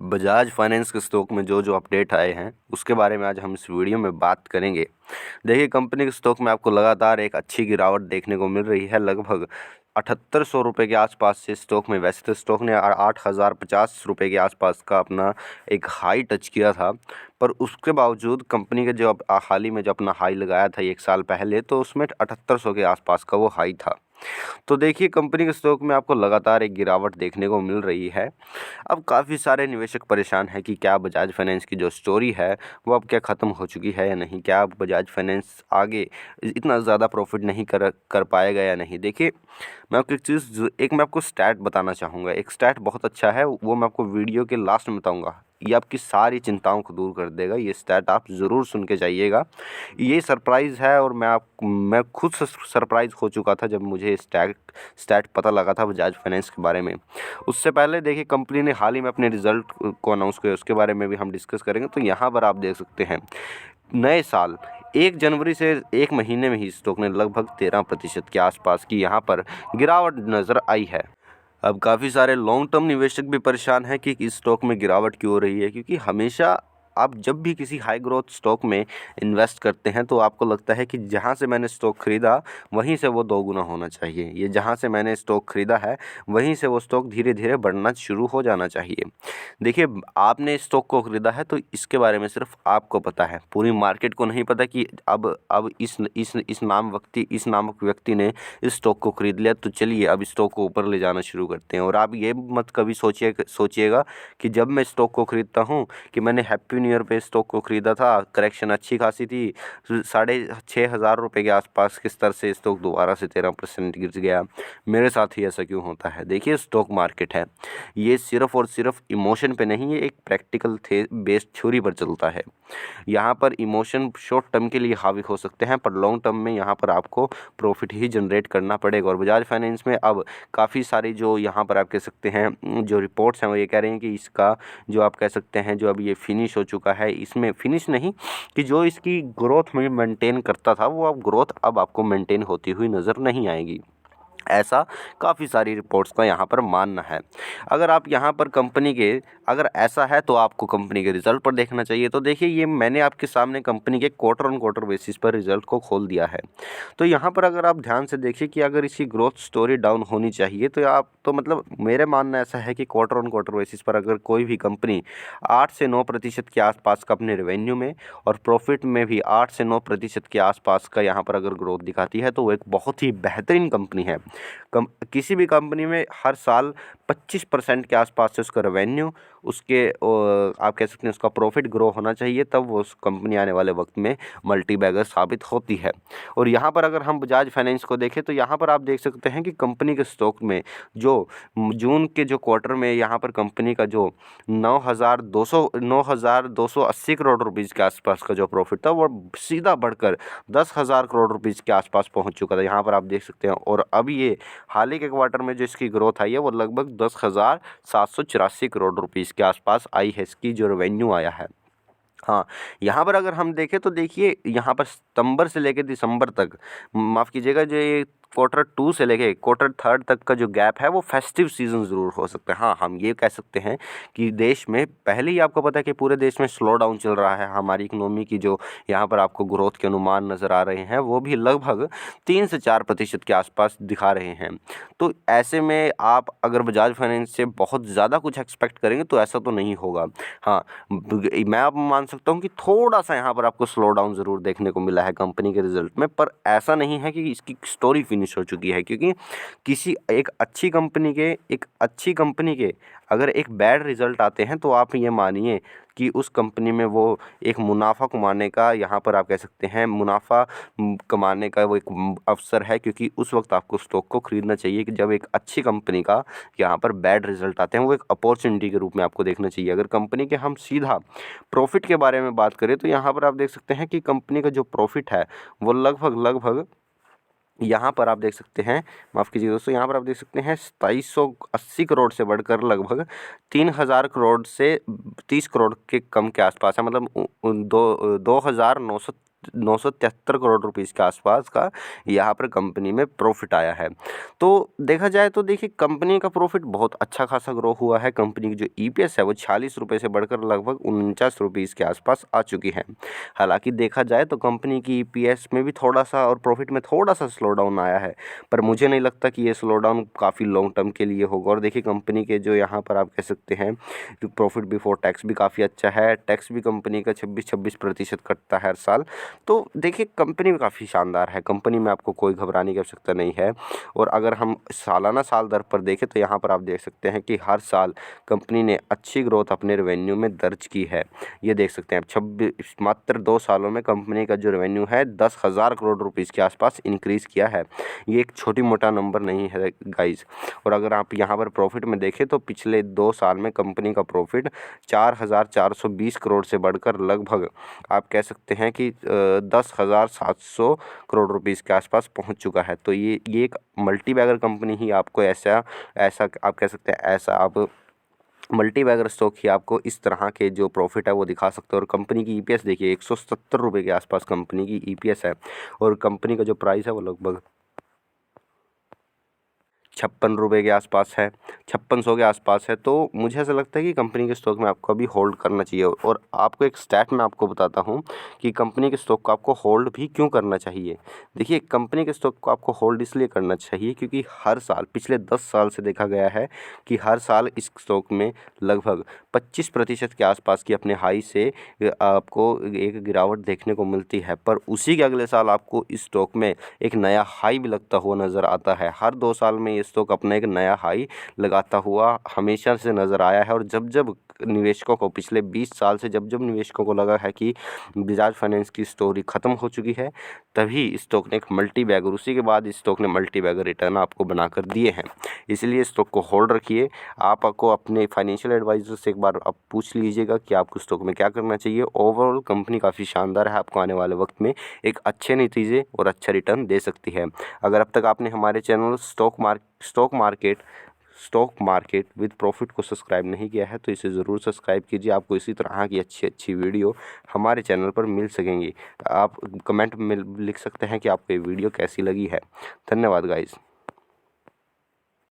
Bajaj finance के stock में जो जो अपडेट आए हैं उसके बारे में आज हम इस वीडियो में बात करेंगे। देखिए, कंपनी के स्टॉक में आपको लगातार एक अच्छी गिरावट देखने को मिल रही है। लगभग 7800 रुपये के आसपास से स्टॉक में, वैसे तो स्टॉक ने 8050 रुपये के आसपास का अपना एक हाई टच किया था, पर उसके बावजूद कंपनी के जो हाल ही में जो अपना हाई लगाया था एक साल पहले, तो उसमें 7800 के आसपास का वो हाई था। तो देखिए, कंपनी के स्टॉक में आपको लगातार एक गिरावट देखने को मिल रही है। अब काफ़ी सारे निवेशक परेशान हैं कि क्या बजाज फाइनेंस की जो स्टोरी है वो अब क्या ख़त्म हो चुकी है या नहीं, क्या अब बजाज फाइनेंस आगे इतना ज़्यादा प्रॉफिट नहीं कर कर पाएगा या नहीं। देखिए, मैं आपको मैं आपको स्टैट बताना चाहूँगा। एक स्टैट बहुत अच्छा है, वो मैं आपको वीडियो के लास्ट में बताऊँगा। ये आपकी सारी चिंताओं को दूर कर देगा। ये स्टैट आप ज़रूर सुन के जाइएगा। ये सरप्राइज़ है और मैं खुद सरप्राइज़ हो चुका था जब मुझे स्टैट स्टैट पता लगा था बजाज फाइनेंस के बारे में। उससे पहले देखिए, कंपनी ने हाल ही में अपने रिज़ल्ट को अनाउंस किया, उसके बारे में भी हम डिस्कस करेंगे। तो यहाँ पर आप देख सकते हैं, नए साल 1 जनवरी से 1 महीने में ही स्टॉक ने लगभग 13% के आसपास की यहाँ पर गिरावट नज़र आई है। अब काफ़ी सारे लॉन्ग टर्म निवेशक भी परेशान हैं कि इस स्टॉक में गिरावट क्यों हो रही है, क्योंकि हमेशा आप जब भी किसी हाई ग्रोथ स्टॉक में इन्वेस्ट करते हैं तो आपको लगता है कि जहाँ से मैंने स्टॉक खरीदा वहीं से वो दोगुना होना चाहिए। ये जहाँ से मैंने स्टॉक खरीदा है वहीं से वो स्टॉक धीरे धीरे बढ़ना शुरू हो जाना चाहिए। देखिए, आपने स्टॉक को खरीदा है तो इसके बारे में सिर्फ आपको पता है, पूरी मार्केट को नहीं पता कि अब इस नामक व्यक्ति ने इस स्टॉक को खरीद लिया, तो चलिए अब स्टॉक को ऊपर ले जाना शुरू करते हैं। और आप ये मत कभी सोचिएगा कि जब मैं स्टॉक को खरीदता हूँ कि मैंने हैप्पी न्यू ईयर पे स्टॉक को खरीदा था, करेक्शन अच्छी खासी थी, 6500 रुपये के आसपास के स्तर से स्टॉक दोबारा से 13% गिर गया, मेरे साथ ही ऐसा क्यों होता है। देखिए, स्टॉक मार्केट है, ये सिर्फ और सिर्फ इमोशन पे नहीं है, एक प्रैक्टिकल बेस्ड थ्योरी पर चलता है। यहाँ पर इमोशन शॉर्ट टर्म के लिए हावी हो सकते हैं, पर लॉन्ग टर्म में यहाँ पर आपको प्रॉफिट ही जनरेट करना पड़ेगा। और बजाज फाइनेंस में अब काफ़ी सारी जो यहाँ पर आप कह सकते हैं जो रिपोर्ट्स हैं वो ये कह रहे हैं कि इसका जो आप कह सकते हैं जो अब ये फिनिश हो चुका है, इसमें फिनिश नहीं कि जो इसकी ग्रोथ में मेंटेन करता था वो अब ग्रोथ अब आपको मेंटेन होती हुई नज़र नहीं आएगी। ऐसा काफ़ी सारी रिपोर्ट्स का यहाँ पर मानना है। अगर आप यहाँ पर कंपनी के अगर ऐसा है तो आपको कंपनी के रिज़ल्ट पर देखना चाहिए। तो देखिए, ये मैंने आपके सामने कंपनी के क्वार्टर ऑन क्वार्टर बेसिस पर रिज़ल्ट को खोल दिया है। तो यहाँ पर अगर आप ध्यान से देखिए कि अगर इसकी ग्रोथ स्टोरी डाउन होनी चाहिए तो आप तो मतलब मेरे मानना ऐसा है कि क्वार्टर ऑन क्वार्टर बेसिस पर अगर कोई भी कंपनी 8 से 9% के आसपास का अपने रेवेन्यू में और प्रॉफिट में भी 8 से 9% के आसपास का यहाँ पर अगर ग्रोथ दिखाती है तो वो एक बहुत ही बेहतरीन कंपनी है। किसी भी कंपनी में हर साल 25% के आसपास से उसका रेवेन्यू, उसके आप कह सकते हैं उसका प्रॉफिट ग्रो होना चाहिए, तब वो उस कंपनी आने वाले वक्त में मल्टी बैगर साबित होती है। और यहाँ पर अगर हम बजाज फाइनेंस को देखें तो यहाँ पर आप देख सकते हैं कि कंपनी के स्टॉक में जो जून के जो क्वार्टर में यहाँ पर कंपनी का जो 9280 करोड़ रुपीज़ के आसपास का जो प्रॉफिट था वो सीधा बढ़कर 10,000 करोड़ रुपीज़ के आसपास पहुँच चुका था। यहाँ पर आप देख सकते हैं। और अभी ये हाल ही के क्वार्टर में जो इसकी ग्रोथ आई है वो लगभग 10,784 करोड़ रुपीज़ के आसपास आई है, इसकी जो रेवेन्यू आया है। हाँ, यहाँ पर अगर हम देखें तो देखिए, यहाँ पर सितंबर से लेकर दिसंबर तक, माफ़ कीजिएगा, जो ये क्वार्टर 2 से लेके क्वार्टर 3 तक का जो गैप है वो फेस्टिव सीज़न ज़रूर हो सकता है। हाँ, हम ये कह सकते हैं कि देश में पहले ही आपको पता है कि पूरे देश में स्लो डाउन चल रहा है। हमारी इकोनॉमी की जो यहाँ पर आपको ग्रोथ के अनुमान नज़र आ रहे हैं वो भी लगभग 3 से 4% के आसपास दिखा रहे हैं। तो ऐसे में आप अगर बजाज फाइनेंस से बहुत ज़्यादा कुछ एक्सपेक्ट करेंगे तो ऐसा तो नहीं होगा। हाँ, मैं अब मान सकता हूँ कि थोड़ा-सा यहाँ पर आपको स्लो डाउन ज़रूर देखने को मिला है कंपनी के रिज़ल्ट में, पर ऐसा नहीं है कि इसकी स्टोरी फिनिश हो चुकी है। क्योंकि एक अच्छी कंपनी के अगर एक बैड रिज़ल्ट आते हैं तो आप ये मानिए कि उस कंपनी में वो एक मुनाफ़ा कमाने का, यहाँ पर आप कह सकते हैं मुनाफ़ा कमाने का वो एक अवसर है। क्योंकि उस वक्त आपको स्टॉक को खरीदना चाहिए कि जब एक अच्छी कंपनी का यहाँ पर बैड रिज़ल्ट आते हैं, वो एक अपॉर्चुनिटी के रूप में आपको देखना चाहिए। अगर कंपनी के हम सीधा प्रॉफिट के बारे में बात करें तो यहाँ पर आप देख सकते हैं कि कंपनी का जो प्रॉफिट है वो लगभग यहाँ पर आप देख सकते हैं, माफ़ कीजिए दोस्तों, यहाँ पर आप देख सकते हैं 2780 करोड़ से बढ़कर लगभग 3000 करोड़ से 30 करोड़ के कम के आसपास है। मतलब 2,900 973 करोड़ रुपीज़ के आसपास का यहाँ पर कंपनी में प्रॉफिट आया है। तो देखा जाए तो देखिए कंपनी का प्रॉफिट बहुत अच्छा खासा ग्रो हुआ है। कंपनी की जो ईपीएस है वो 46 रुपये से बढ़कर लगभग 49 रुपीज़ के आसपास आ चुकी है। हालांकि देखा जाए तो कंपनी की ईपीएस में भी थोड़ा सा और प्रॉफिट में थोड़ा सा स्लो डाउन आया है, पर मुझे नहीं लगता कि ये स्लो डाउन काफ़ी लॉन्ग टर्म के लिए होगा। और देखिए कंपनी के जो यहाँ पर आप कह सकते हैं प्रॉफिट बिफोर टैक्स भी काफ़ी अच्छा है। टैक्स भी कंपनी का 26% कटता है हर साल। तो देखिए कंपनी भी काफ़ी शानदार है, कंपनी में आपको कोई घबराने की आवश्यकता नहीं है। और अगर हम सालाना साल दर पर देखें तो यहाँ पर आप देख सकते हैं कि हर साल कंपनी ने अच्छी ग्रोथ अपने रेवेन्यू में दर्ज की है। ये देख सकते हैं आप 26 मात्र 2 सालों में कंपनी का जो रेवेन्यू है 10,000 करोड़ रुपीज़ के आसपास इंक्रीज़ किया है। ये एक छोटी मोटा नंबर नहीं है गाइज़। और अगर आप यहाँ पर प्रॉफिट में देखें तो पिछले 2 साल में कंपनी का प्रॉफिट 4,420 करोड़ से बढ़कर लगभग आप कह सकते हैं कि 10,700 करोड़ रुपीज़ के आसपास पहुँच चुका है। तो ये एक मल्टीबैगर कंपनी ही आपको ऐसा ऐसा आप कह सकते हैं ऐसा आप मल्टीबैगर स्टॉक ही आपको इस तरह के जो प्रॉफिट है वो दिखा सकते हो। और कंपनी की ईपीएस देखिए 170 रुपये के आसपास कंपनी की ईपीएस है और कंपनी का जो प्राइस है वो लगभग 56 रुपये के आसपास है, 5600 के आसपास है। तो मुझे ऐसा लगता है कि कंपनी के स्टॉक में आपको अभी होल्ड करना चाहिए। और आपको एक स्टैट मैं आपको बताता हूँ कि कंपनी के स्टॉक को आपको होल्ड भी क्यों करना चाहिए। देखिए कंपनी के स्टॉक को आपको होल्ड इसलिए करना चाहिए क्योंकि हर साल पिछले 10 साल से देखा गया है कि हर साल इस स्टॉक में लगभग 25% के आसपास की अपने हाई से आपको एक गिरावट देखने को मिलती है। पर उसी के अगले साल आपको इस स्टॉक में एक नया हाई भी लगता हुआ नज़र आता है। हर 2 साल में ये स्टॉक अपना एक नया हाई लगाता हुआ हमेशा से नज़र आया है। और जब जब निवेशकों को पिछले 20 साल से जब जब निवेशकों को लगा है कि बजाज फाइनेंस की स्टोरी ख़त्म हो चुकी है, तभी स्टॉक ने एक मल्टी बैगर उसी के बाद स्टॉक ने मल्टी बैगर रिटर्न आपको बनाकर दिए हैं। इसलिए स्टॉक को होल्ड रखिए। आपको अपने फाइनेंशियल एडवाइज़र से एक बार आप पूछ लीजिएगा कि आपको स्टॉक में क्या करना चाहिए। ओवरऑल कंपनी काफ़ी शानदार है, आपको आने वाले वक्त में एक अच्छे नतीजे और अच्छा रिटर्न दे सकती है। अगर अब तक आपने हमारे channel stock market with profit को सब्सक्राइब नहीं किया है तो इसे ज़रूर सब्सक्राइब कीजिए। आपको इसी तरह की अच्छी अच्छी वीडियो हमारे चैनल पर मिल सकेंगी। आप कमेंट में लिख सकते हैं कि आपको ये वीडियो कैसी लगी है। धन्यवाद गाइज़।